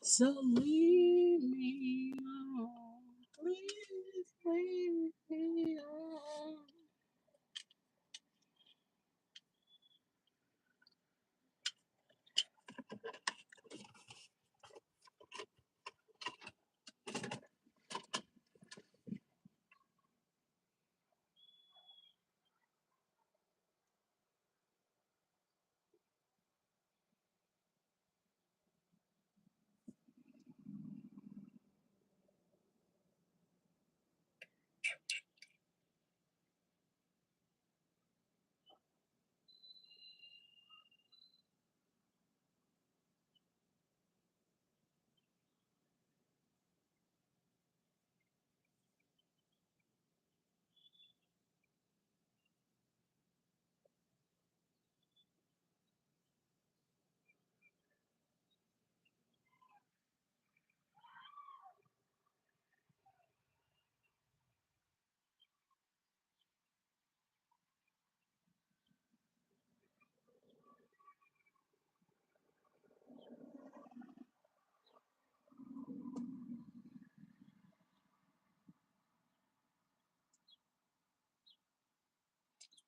So leave me alone. Please leave me alone.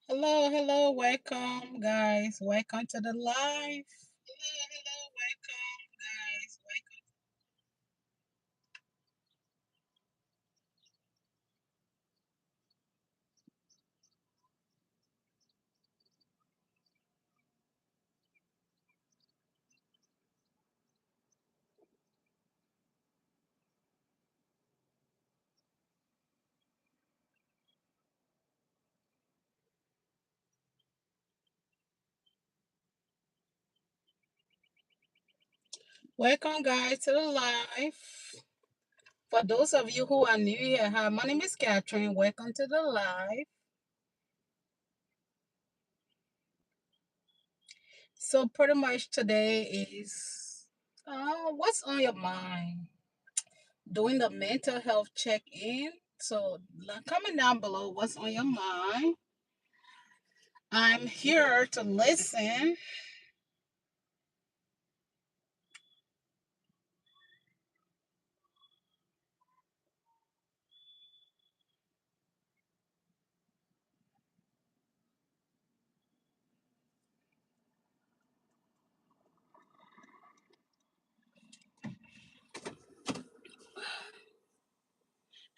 Hello, hello, welcome, guys. Welcome to the live. Hello, hello, welcome, guys. Welcome, guys, to the live. For those of you who are new here, hi, my name is Catherine. Welcome to the live. So, pretty much today is what's on your mind? Doing the mental health check in. So, comment down below what's on your mind. I'm here to listen.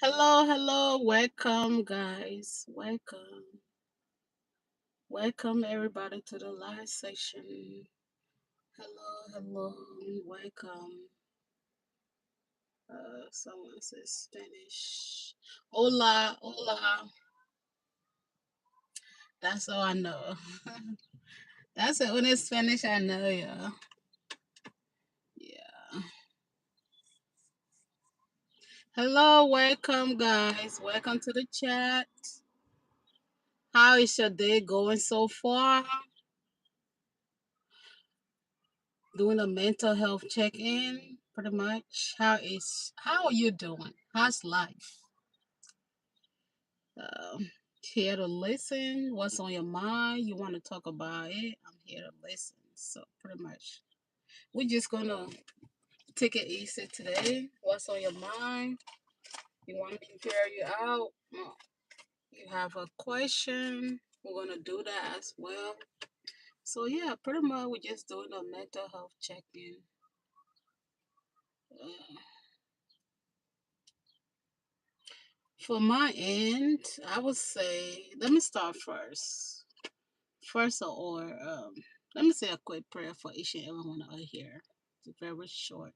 Hello, hello, welcome, guys. Welcome. Welcome, everybody, to the live session. Hello, hello, welcome. Someone says Spanish. Hola, hola. That's all I know. That's the only Spanish I know, yeah. Yeah. Hello, welcome, guys. Welcome to the chat. How is your day going so far? Doing a mental health check-in, pretty much. How are you doing? How's life? Here to listen. What's on your mind? You want to talk about it? I'm here to listen. So pretty much, we're just gonna take it easy today. What's on your mind? You want me to hear you out? No. You have a question? We're gonna do that as well. So yeah, pretty much we're just doing a mental health check-in. Uh, for my end, I would say let me start first. First of all, let me say a quick prayer for each and every one of us here. It's very short.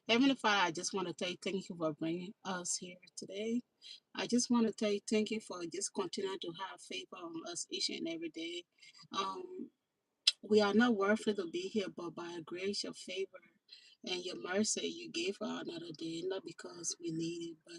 Heavenly Father, I just want to thank you for bringing us here today. I just want to thank you for just continuing to have favor on us each and every day. Um, we are not worthy to be here, but by grace, your favor, and your mercy, you gave us another day, not because we need it, but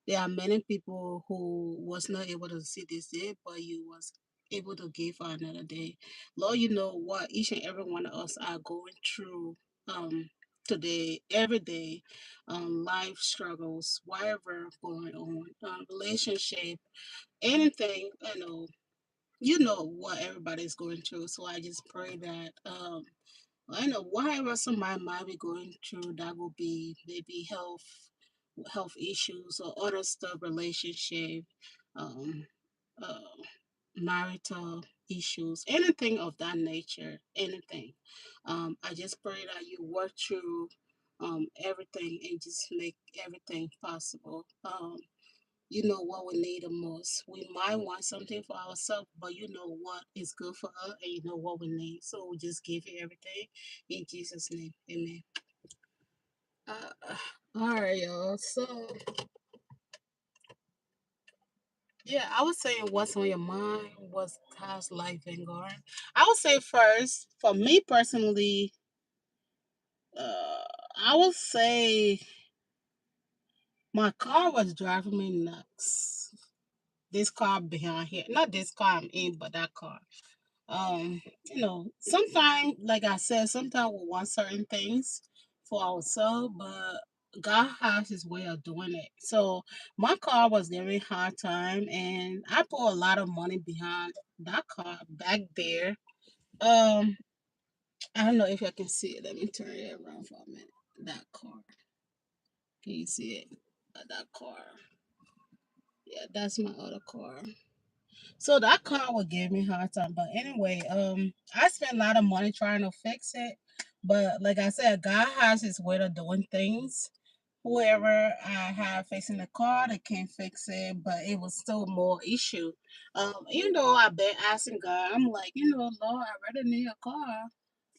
there are many people who was not able to see this day, but you was able to give us another day. Lord, you know what each and every one of us are going through. Um, today, every day, life struggles, whatever going on, relationship, anything, you know what everybody's going through. So I just pray that, I know whatever somebody might be going through, that will be maybe health issues or other stuff, relationship, um, uh, marital issues, anything of that nature, anything. I just pray that you work through everything and just make everything possible. You know what we need the most. We might want something for ourselves, but you know what is good for us and you know what we need. So we just give you everything in Jesus' name. Amen. Uh, all right, y'all. So, yeah, I was saying what's on your mind, what's how's life been going. I would say first, for me personally, uh, I would say my car was driving me nuts. This car behind here, not this car I'm in, but that car. Sometimes, like I said, sometimes we want certain things for ourselves, but God has his way of doing it. So my car was giving hard time and I put a lot of money behind that car back there. Um, I don't know if I can see it. Let me turn it around for a minute. That car. Can you see it? That car. Yeah, that's my other car. So that car would give me a hard time. But anyway, I spent a lot of money trying to fix it. But like I said, God has his way of doing things. Whoever I have fixing the car, they can't fix it, but it was still more issue. Even though I've been asking God, I'm like, Lord, I really need a car.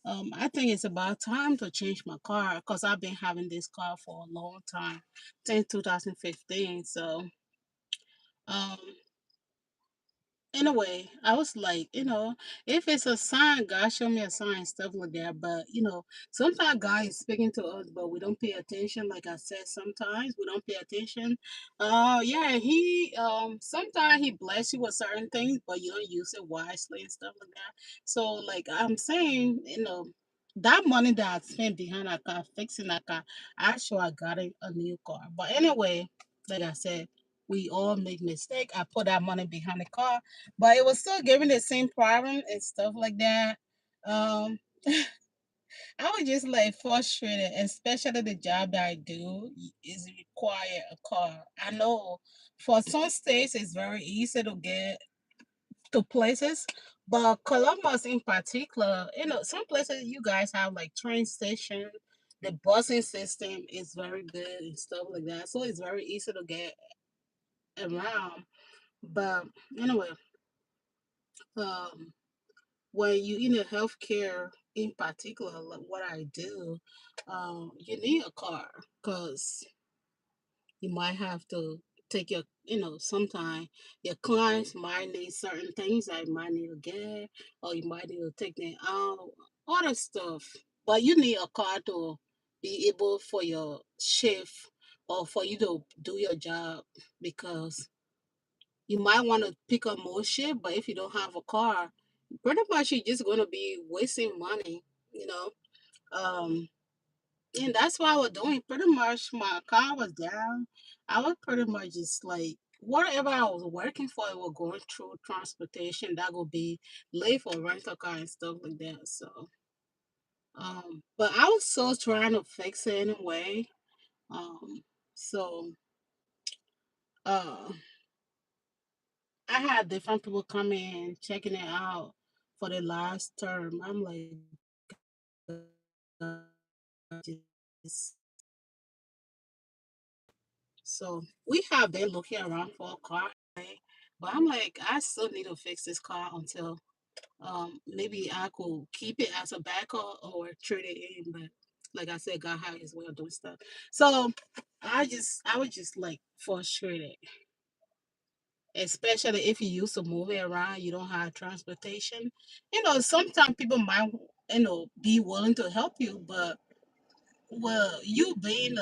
I think it's about time to change my car because I've been having this car for a long time, since 2015. So, um, in a way, I was like, if it's a sign, God show me a sign, stuff like that. But sometimes God is speaking to us, but we don't pay attention. Like I said, sometimes we don't pay attention. Yeah, he sometimes he bless you with certain things, but you don't use it wisely and stuff like that. So, like I'm saying, that money that I spent behind that car, fixing that car, actually I got a new car. But anyway, like I said, we all make mistake. I put that money behind the car, but it was still giving the same problem and stuff like that. Um, I was just like frustrated, especially the job that I do is require a car. I know for some states it's very easy to get to places, but Columbus in particular, some places you guys have like train station. The busing system is very good and stuff like that, so it's very easy to get around. But anyway, um, when you in a healthcare in particular, like what I do, you need a car because you might have to take sometime your clients might need certain things that you might need to get, or you might need to take them out, other stuff. But you need a car to be able for your shift or for you to do your job because you might want to pick up more shit, but if you don't have a car, pretty much you're just gonna be wasting money, you know. Um, and that's what I was doing. Pretty much, my car was down. I was pretty much just like whatever I was working for, I was going through transportation. That would be late for rental car and stuff like that. So, but I was so trying to fix it anyway. So, uh, I had different people come in checking it out for the last term. I'm like, just so we have been looking around for a car, right? But I'm like, I still need to fix this car until maybe I could keep it as a backup or trade it in. But like I said, God has his way of doing stuff. So I was just like frustrated, especially if you used to move it around, you don't have transportation. Sometimes people might, be willing to help you, but well, you being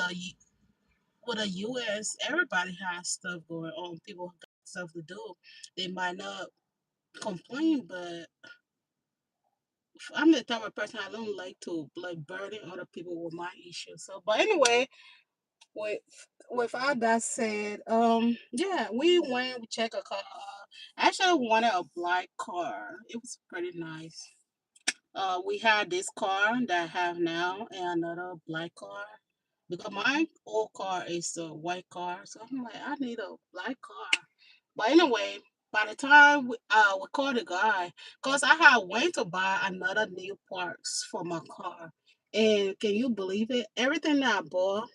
with a US, everybody has stuff going on. People got stuff to do. They might not complain, but I'm the type of person I don't like to like burden other people with my issues. So, but anyway, with with all that said, yeah, we went, we checked a car. I actually wanted a black car. It was pretty nice. We had this car that I have now and another black car. Because my old car is a white car, so I'm like, I need a black car. But anyway, by the time we called the guy, cause I had went to buy another new parts for my car, and can you believe it? Everything that I bought,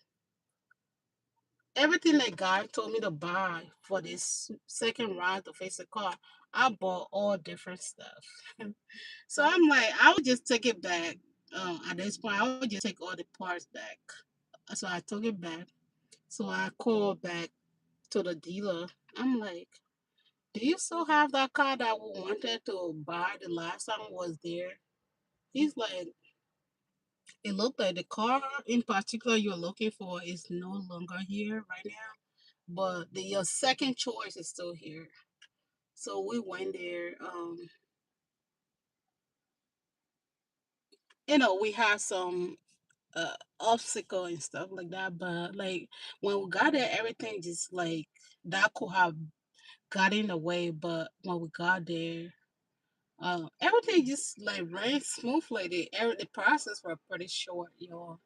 everything that guy told me to buy for this second ride to fix the car, I bought all different stuff. So I'm like, I would just take it back. At this point, I would just take all the parts back. So I took it back. So I called back to the dealer. I'm like, do you still have that car that we wanted to buy the last time we was there? He's like, it looked like the car in particular you're looking for is no longer here right now, but the your second choice is still here. So we went there. We had some obstacle and stuff like that, but like when we got there, everything just like that could have got in the way. But when we got there, everything just like ran smoothly. The process were pretty short, y'all.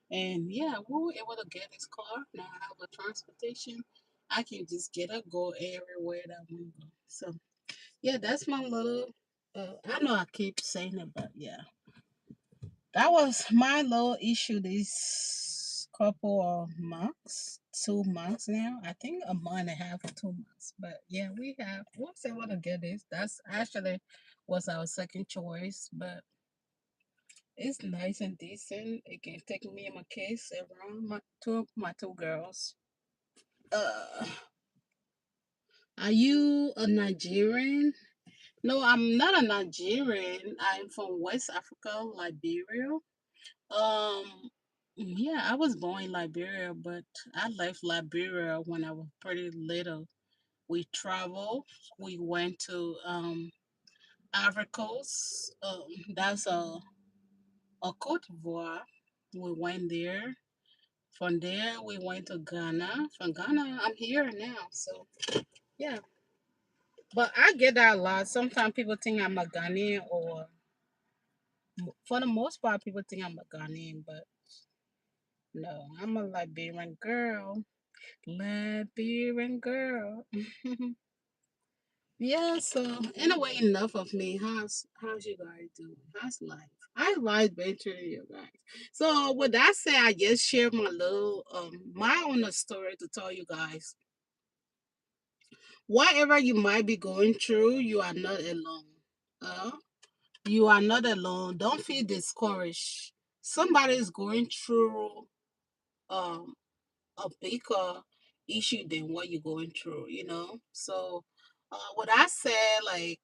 And yeah, we were able to get this car. Now I have a transportation. I can just get up, go everywhere that I want to go. So yeah, that's my little. I know I keep saying it, but yeah, that was my little issue this couple of months, 2 months now. I think a month and a half or 2 months. But yeah, we'll see what to get this. That's actually was our second choice, but it's nice and decent. It can take me and my kids around my two girls. Uh are you a Nigerian? No, I'm not a Nigerian. I'm from West Africa, Liberia. Um, yeah, I was born in Liberia, but I left Liberia when I was pretty little. We traveled. We went to Ivory Coast. That's a Cote d'Ivoire. We went there. From there, we went to Ghana. From Ghana, I'm here now. So yeah, but I get that a lot. Sometimes people think I'm a Ghanaian, or for the most part, people think I'm a Ghanaian, but no, I'm a Liberian girl. Liberian girl. Yeah, so anyway, enough of me. How's you guys doing? How's life? How's life been treating you guys? So with that said, I just shared my little my own story to tell you guys. Whatever you might be going through, you are not alone. Uh, you are not alone. Don't feel discouraged. Somebody is going through um a bigger issue than what you're going through. So, what I said, like,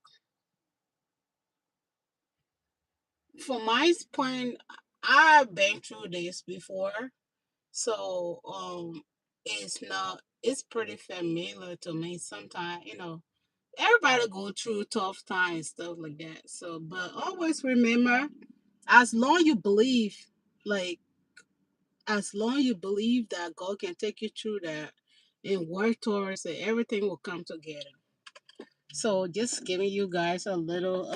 from my point, I've been through this before, so it's pretty familiar to me. Sometimes, everybody go through tough times, stuff like that. So, but always remember, as long you believe, like, as long you believe that God can take you through that and work towards it, everything will come together. So just giving you guys a little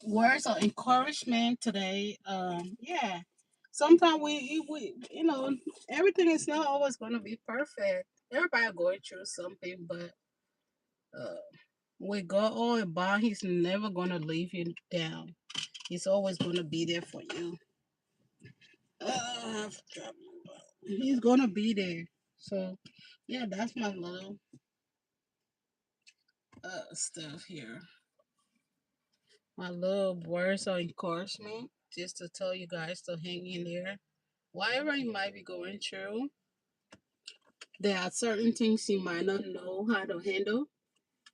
words of encouragement today. Yeah. Sometimes everything is not always gonna be perfect. Everybody going through something, but uh with God all about, He's never gonna leave you down. He's always gonna be there for you. I've dropped my ball. He's gonna be there. So yeah, that's my little stuff here. My little words of encouragement, just to tell you guys to hang in there. Whatever you might be going through, there are certain things you might not know how to handle.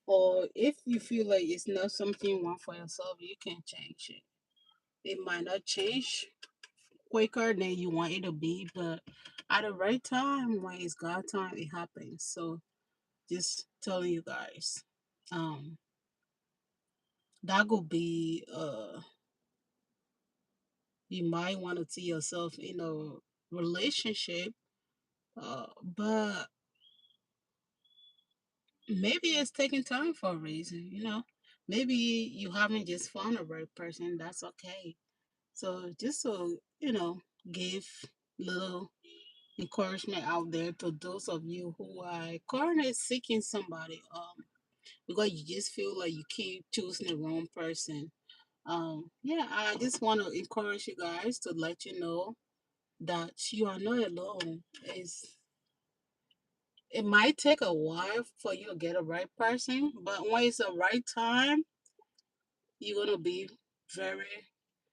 Or if you feel like it's not something you want for yourself, you can change it. It might not change quicker than you want it to be, but at the right time, when it's God time, it happens. So just telling you guys. Um, that could be you might want to see yourself in a relationship, but maybe it's taking time for a reason, you know. Maybe you haven't just found the right person. That's okay. So just to, give little encouragement out there to those of you who are currently seeking somebody, because you just feel like you keep choosing the wrong person. Yeah, I just want to encourage you guys to let you know that you are not alone. It might take a while for you to get a right person, but when it's the right time, you're gonna be very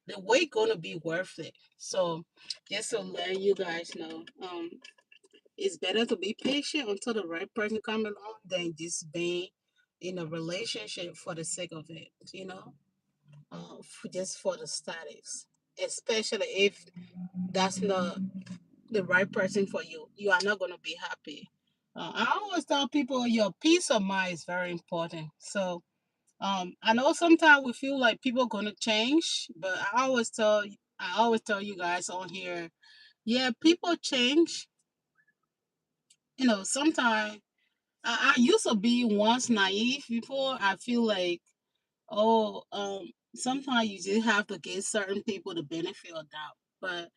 the wait gonna be worth it. So just to let you guys know, it's better to be patient until the right person come along than just being in a relationship for the sake of it, just for the status. Especially if that's not the right person for you, you are not gonna be happy. I always tell people your peace of mind is very important. So I know sometimes we feel like people gonna change, but I always tell you guys on here, yeah, people change. Sometimes I used to be once naive before. I feel like, oh, sometimes you just have to give certain people the benefit of doubt, but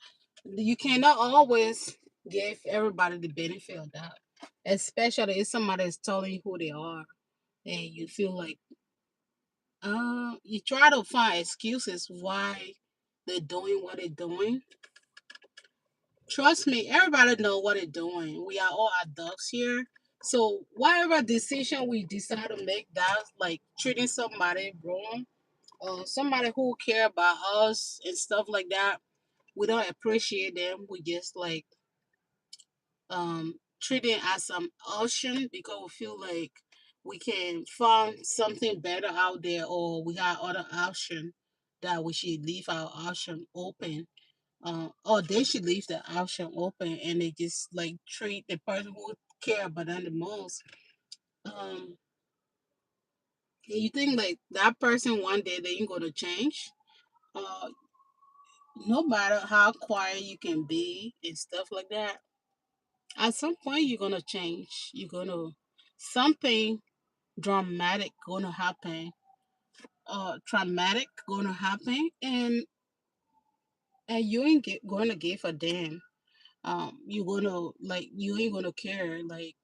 you cannot always give everybody the benefit of doubt, especially if somebody is telling you who they are, and you feel like, you try to find excuses why they're doing what they're doing. Trust me, everybody know what they're doing. We are all adults here. So whatever decision we decide to make, that's like treating somebody wrong, somebody who care about us and stuff like that, we don't appreciate them. We just like treat it as an option because we feel like we can find something better out there, or we have other option that we should leave our option open, or they should leave the option open, and they just like treat the person who care about them the most. um you think like that person one day they ain't gonna change. uh no matter how quiet you can be and stuff like that, at some point you're gonna change. You're gonna something dramatic gonna happen, traumatic gonna happen, and you ain't gonna give a damn. You're gonna like you ain't gonna care like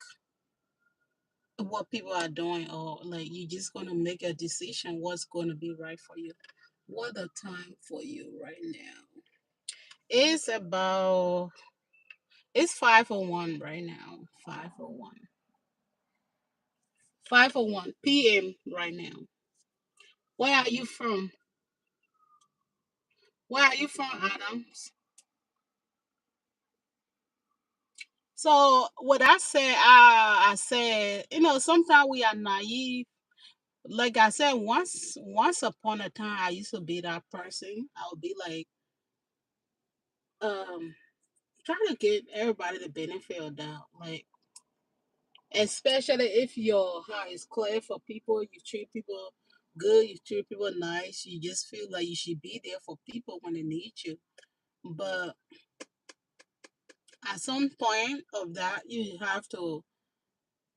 what people are doing, or like you just gonna make a decision what's gonna be right for you. What the time for you right now? It's about it's 5:01 right now. 5:01. 5:01 p.m. right now. Where are you from? Where are you from, Adams? So what I said, sometimes we are naive. Like I said, once upon a time, I used to be that person. I would be like, um, trying to give everybody the benefit of doubt. Like, especially if your heart is clear for people, you treat people good, you treat people nice, you just feel like you should be there for people when they need you. But at some point of that,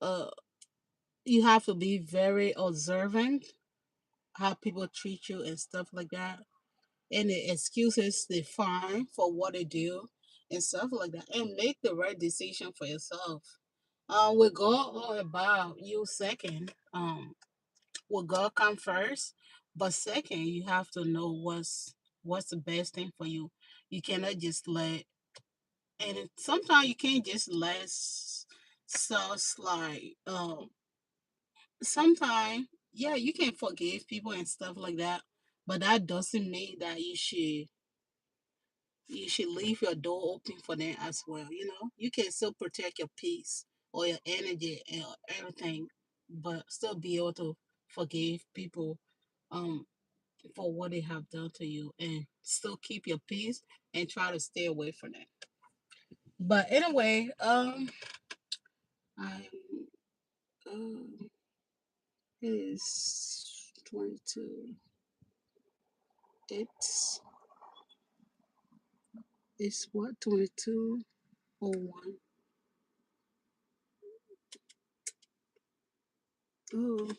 uh you have to be very observant how people treat you and stuff like that. And the excuses they find for what they do and stuff like that. And make the right decision for yourself. With God all about you second. With God come first. But second, you have to know what's the best thing for you. You cannot just let sometimes you can't just let stuff slide. Sometimes, yeah, you can forgive people and stuff like that, but that doesn't mean that you should leave your door open for them as well. You can still protect your peace or your energy and everything, but still be able to forgive people um for what they have done to you, and still keep your peace and try to stay away from them. But anyway, I'm um it is 22. It's it's what 22:01. Oh,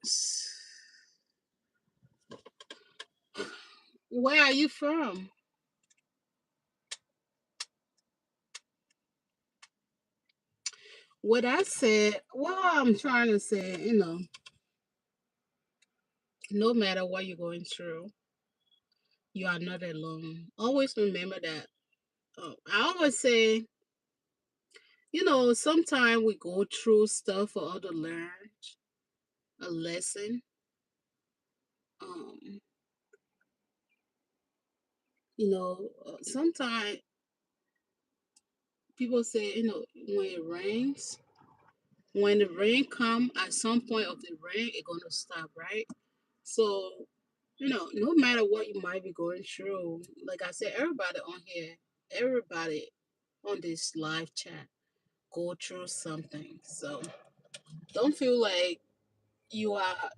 s- where are you from? What I said, what I'm trying to say, no matter what you're going through, you are not alone. Always remember that. I always say, sometimes we go through stuff for us to learn a lesson. Um, sometimes people say, when it rains, when the rain come, at some point of the rain, it's gonna stop, right? So, no matter what you might be going through, like I said, everybody on here, everybody on this live chat go through something. So don't feel like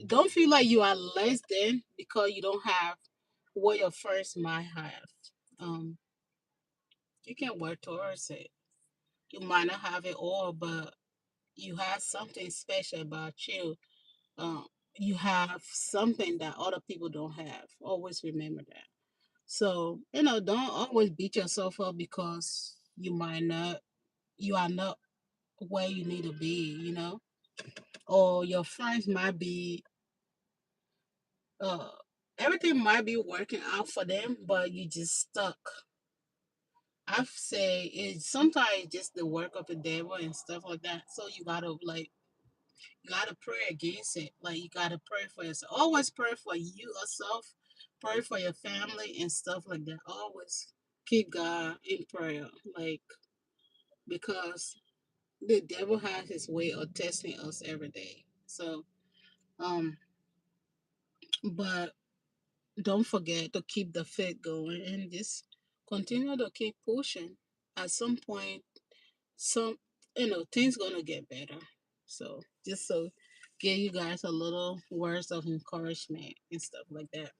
don't feel like you are less than because you don't have what your friends might have. Um, you can work towards it. You might not have it all, but you have something special about you. You have something that other people don't have. Always remember that. So, don't always beat yourself up because you are not where you need to be, or your friends might be, uh, everything might be working out for them, but you just stuck. I say it's sometimes just the work of the devil and stuff like that. So you gotta pray against it. Like you gotta pray for yourself. Always pray for you yourself. Pray for your family and stuff like that. Always keep God in prayer. Like because the devil has his way of testing us every day. So um but don't forget to keep the faith going and just continue to keep pushing. At some point, some things gonna get better. So just so give you guys a little words of encouragement and stuff like that.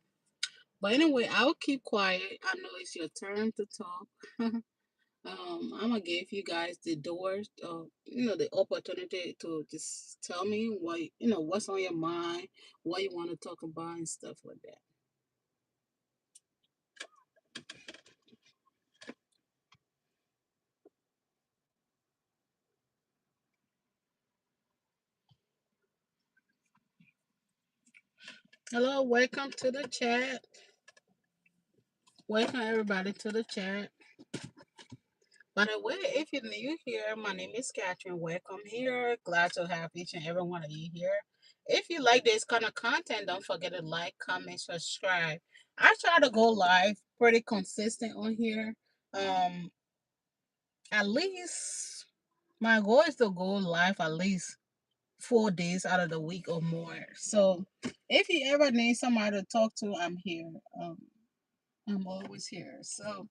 But anyway, I'll keep quiet. I know it's your turn to talk. I'm gonna give you guys the doors, the opportunity to just tell me what what's on your mind, what you want to talk about, and stuff like that. Hello, welcome to the chat. Welcome everybody to the chat. By the way, if you're new here, my name is Catherine. Welcome here. Glad to have each and every one of you here. If you like this kind of content, don't forget to like, comment, subscribe. I try to go live pretty consistent on here. Um, at least my goal is to go live at least 4 days out of the week or more. So if you ever need somebody to talk to, I'm here. I'm always here. So,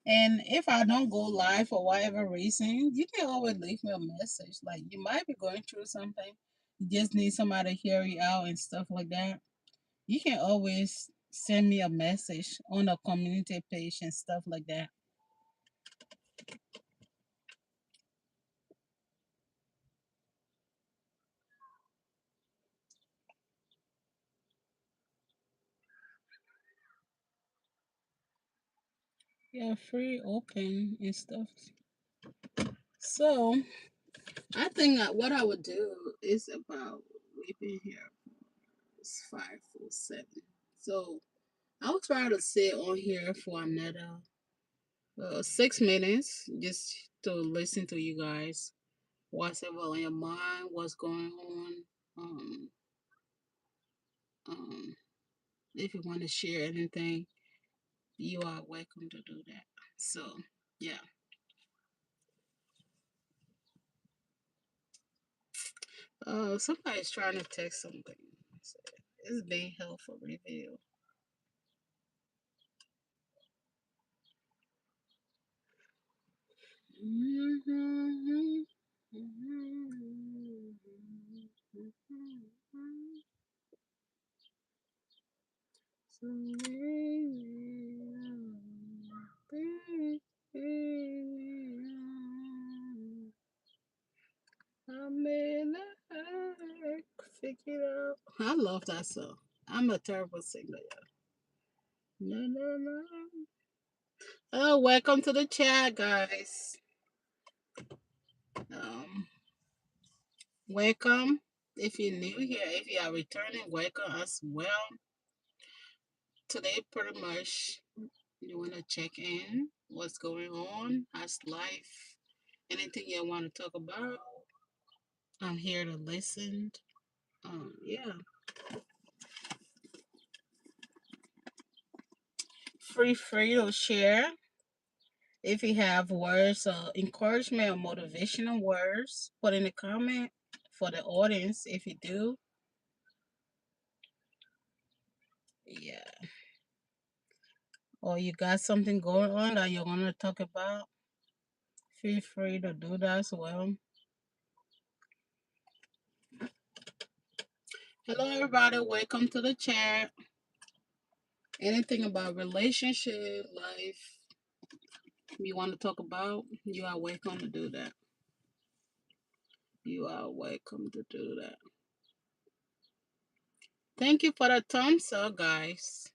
and if I don't go live for whatever reason, you can always leave me a message. Like you might be going through something, you just need somebody to hear you out and stuff like that. You can always send me a message on the community page and stuff like that. Yeah, free, open and stuff. So I think that what I would do is about we've been here. It's 5:07. So I'll try to sit on here for another 6 minutes just to listen to you guys. What's ever on your mind, what's going on. Um, um, if you want to share anything, you are welcome to do that. So, yeah. Somebody's trying to text something. So, it's being held for review. I may not figure out. I love that song. I'm a terrible singer. No, no, no. Oh, welcome to the chat, guys. Um, welcome. If you're new here, if you are returning, welcome as well. Today, pretty much, you want to check in. What's going on? How's life? Anything you want to talk about? I'm here to listen. Yeah. Free to share. If you have words of encouragement or motivational words, put in the comment for the audience. If you do, yeah. Or you got something going on that you want to talk about, feel free to do that as well. Hello, everybody. Welcome to the chat. Anything about relationship, life, you want to talk about, you are welcome to do that. You are welcome to do that. Thank you for the thumbs up, guys.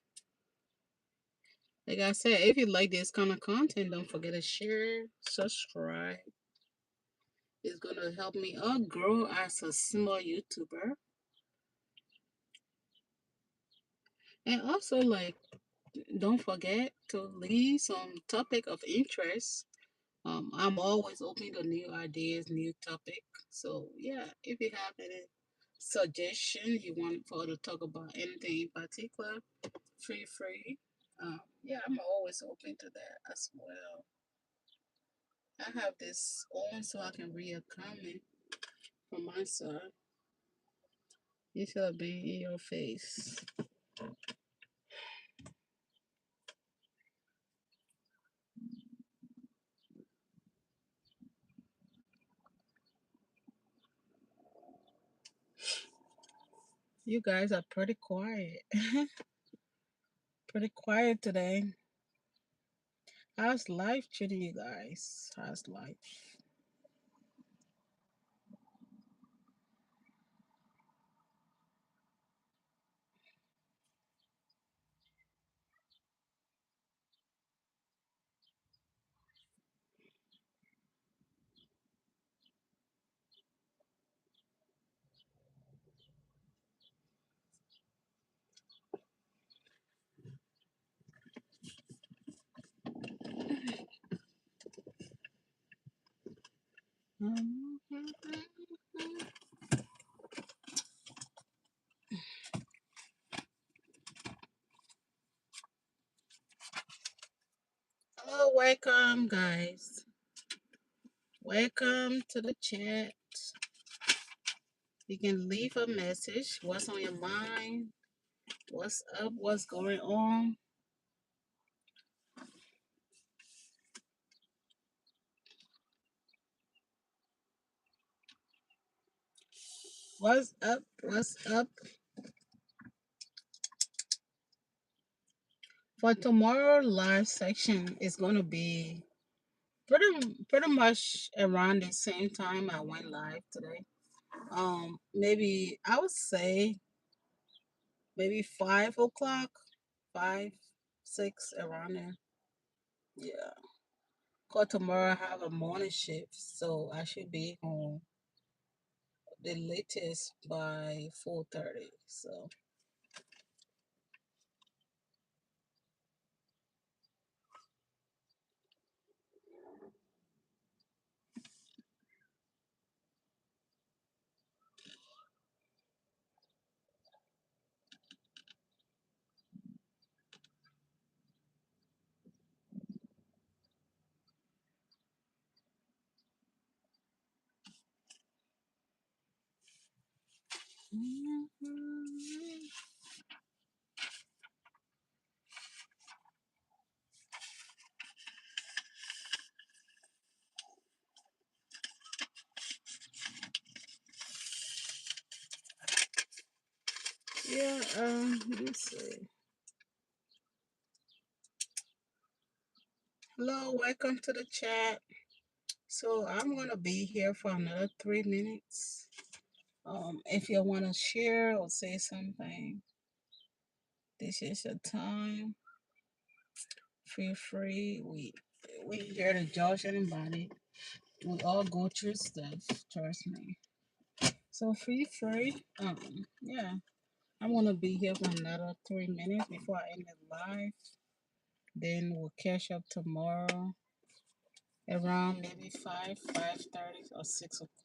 Like I said, if you like this kind of content, don't forget to share, subscribe. It's gonna help me grow as a small YouTuber. And also, like, don't forget to leave some topic of interest. I'm always open to new ideas, new topic. So yeah, if you have any suggestion you want for to talk about anything in particular, feel free. Yeah, I'm always open to that as well. I have this on so I can read a comment from my side. It shall be in your face. You guys are pretty quiet. Pretty quiet today. How's life treating you guys? How's life? Hello, welcome, guys. Welcome to the chat. You can leave a message. What's on your mind? What's up? What's going on? What's up? What's up? For tomorrow live section is gonna be pretty much around the same time I went live today. Maybe I would say maybe 5 o'clock, 5, 6 around there. Yeah. Cause tomorrow I have a morning shift, so I should be home the latest by 4:30. So yeah. Let me see. Hello, welcome to the chat. So I'm gonna be here for another 3 minutes. If you wanna share or say something, this is your time. Feel free. We here to judge anybody. We all go through stuff. Trust me. So feel free. Yeah. I'm gonna be here for another 3 minutes before I end the live. Then we'll catch up tomorrow around maybe 5:30, or 6 o'clock.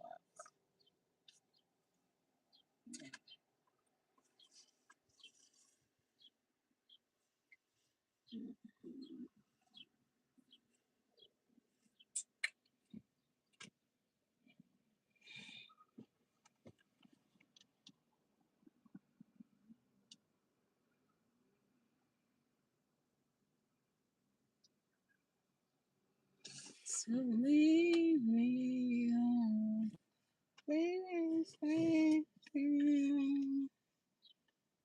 So leave me alone. Please leave me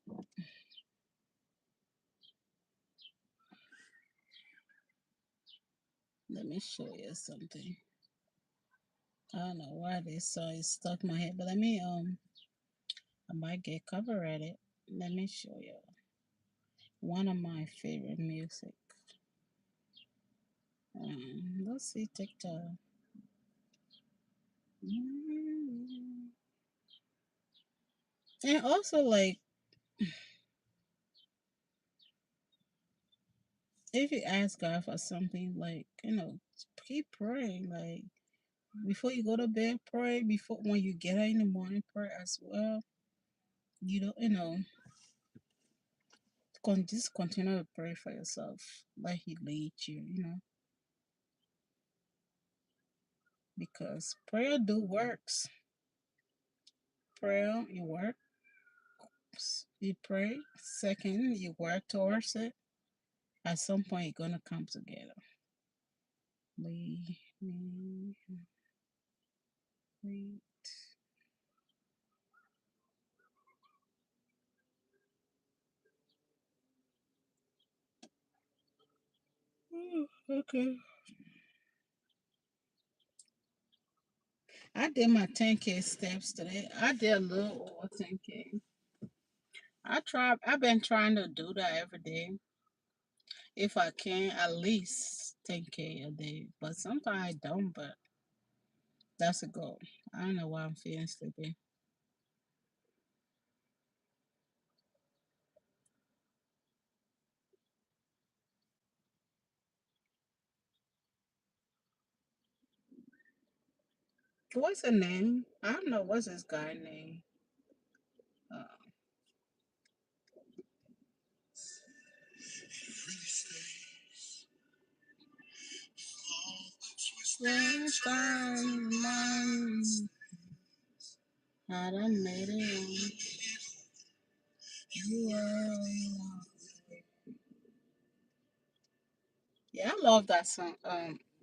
alone. Let me show you something. I don't know why this song is stuck in my head, but I might get copyrighted. Let me show you one of my favorite music. Let's see TikTok. And also, like, if you ask God for something, like, keep praying. Like, before you go to bed, pray. Before when you get up in the morning, pray as well. You don't, just continue to pray for yourself. Let He lead you. Because prayer do works. Prayer, you work. You pray. Second, you work towards it. At some point, you're gonna come together. Lead me, lead. Okay. I did my 10K steps today. I did a little over 10K. I've been trying to do that every day. If I can, at least 10K a day. But sometimes I don't, but that's a goal. I don't know why I'm feeling sleepy. What's the name? I don't know. What's this guy name? Uh, Time, I done made it. You are. Yeah, I love that song.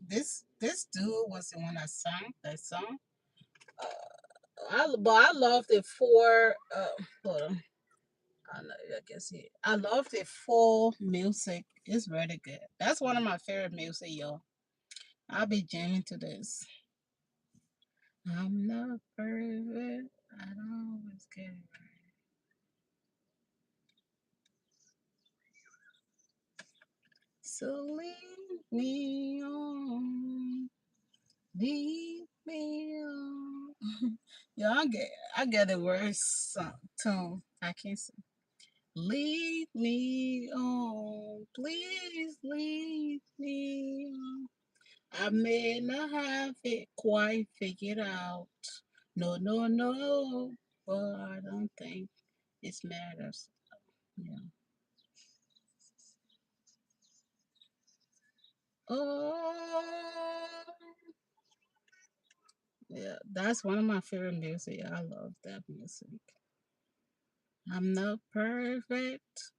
This dude was the one that sang that song. But I love the four. Hold on. I know. I guess it. I love the full music. It's really good. That's one of my favorite music, yo. I'll be jamming to this. I'm not perfect. I don't always get it right. So leave me on. Leave me on. Yeah, I get the worst tone. I can't sing. Leave me on, please leave me on. I may not have it quite figured out. No, no, no, but I don't think it matters. Yeah. Oh, yeah, that's one of my favorite music. I love that music. I'm not perfect.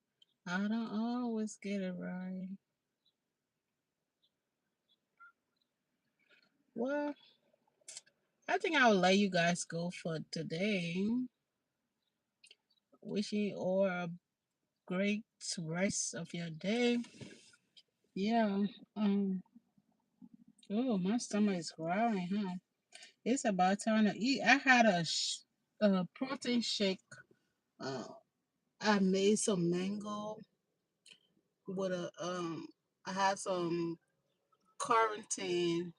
I don't always get it right. Well, I think I'll let you guys go for today. Wishing you all a great rest of your day. Yeah. Um. Oh, my stomach is growling, huh? It's about time to eat. I had a protein shake. Uh, I made some mango with a I had some quarantine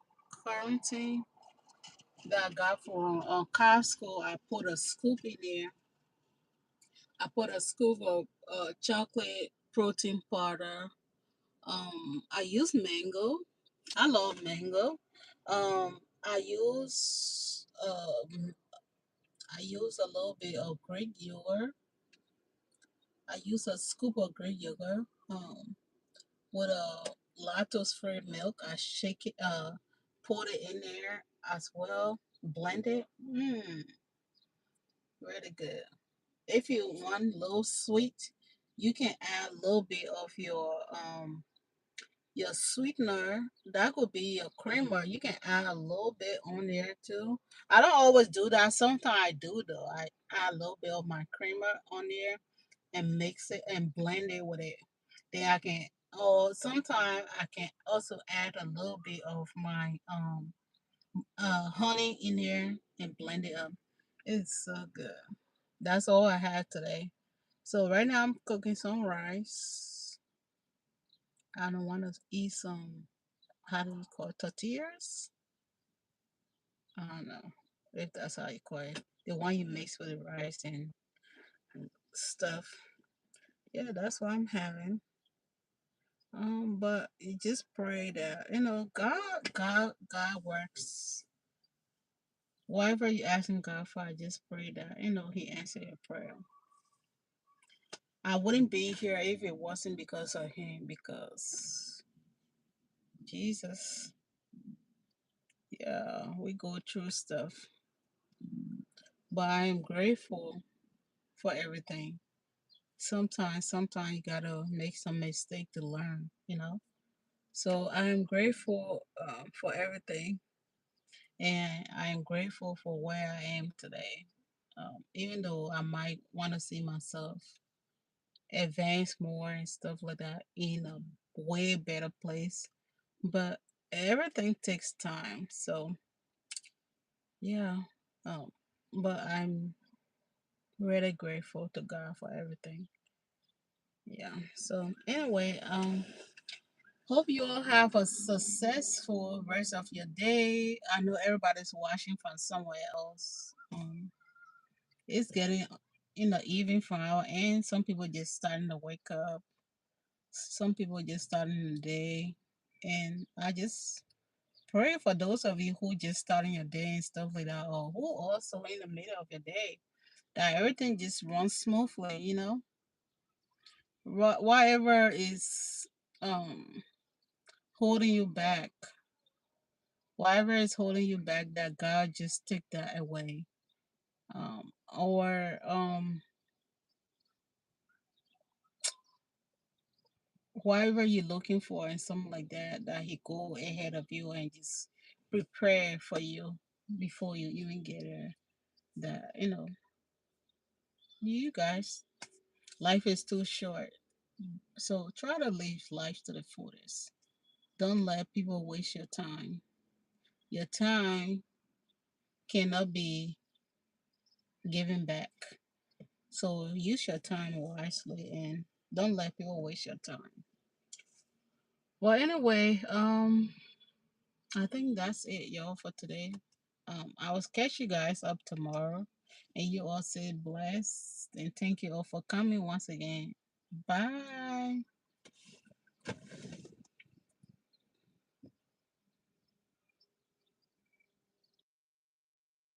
that I got from Costco. I put a scoop in there. I put a scoop of chocolate protein powder. I use mango. I love mango. I use a little bit of Greek yogurt. I use a scoop of Greek yogurt. With a lactose free milk. I shake it. Put it in there as well. Blend it. Really good. If you want a little sweet, you can add a little bit of your sweetener. That could be your creamer. You can add a little bit on there too. I don't always do that. Sometimes I do though. I add a little bit of my creamer on there and mix it and blend it with it. Then I can, or sometimes I can also add a little bit of my honey in there and blend it up. It's so good. That's all I had today. So right now I'm cooking some rice. I don't want to eat some, how do you call it, tortillas? I don't know if that's how you call it. The one you mix with the rice and stuff. Yeah, that's what I'm having. But you just pray that God works. Whatever you asking God for, I just pray that He answer your prayer. I wouldn't be here if it wasn't because of Him. Because Jesus, yeah, we go through stuff, but I am grateful for everything. Sometimes you gotta make some mistake to learn. So I am grateful for everything. And I am grateful for where I am today. Even though I might want to see myself advance more and stuff like that in a way better place, but everything takes time. So yeah, um, but I'm really grateful to God for everything. Yeah. So anyway, hope you all have a successful rest of your day. I know everybody's watching from somewhere else. It's getting in the evening for our end. Some people just starting to wake up. Some people just starting the day. And I just pray for those of you who just starting your day and stuff like that, or who also in the middle of your day, that everything just runs smoothly. Whatever is um holding you back, whatever is holding you back, that God just take that away. Or whatever you're looking for and something like that, that he go ahead of you and just prepare for you before you even get there. That you guys, life is too short, so try to live life to the fullest. Don't let people waste your time. Your time cannot be given back, so use your time wisely and don't let people waste your time. Well, anyway, I think that's it, y'all, for today. I will catch you guys up tomorrow, and you all stay blessed. And thank you all for coming once again. Bye.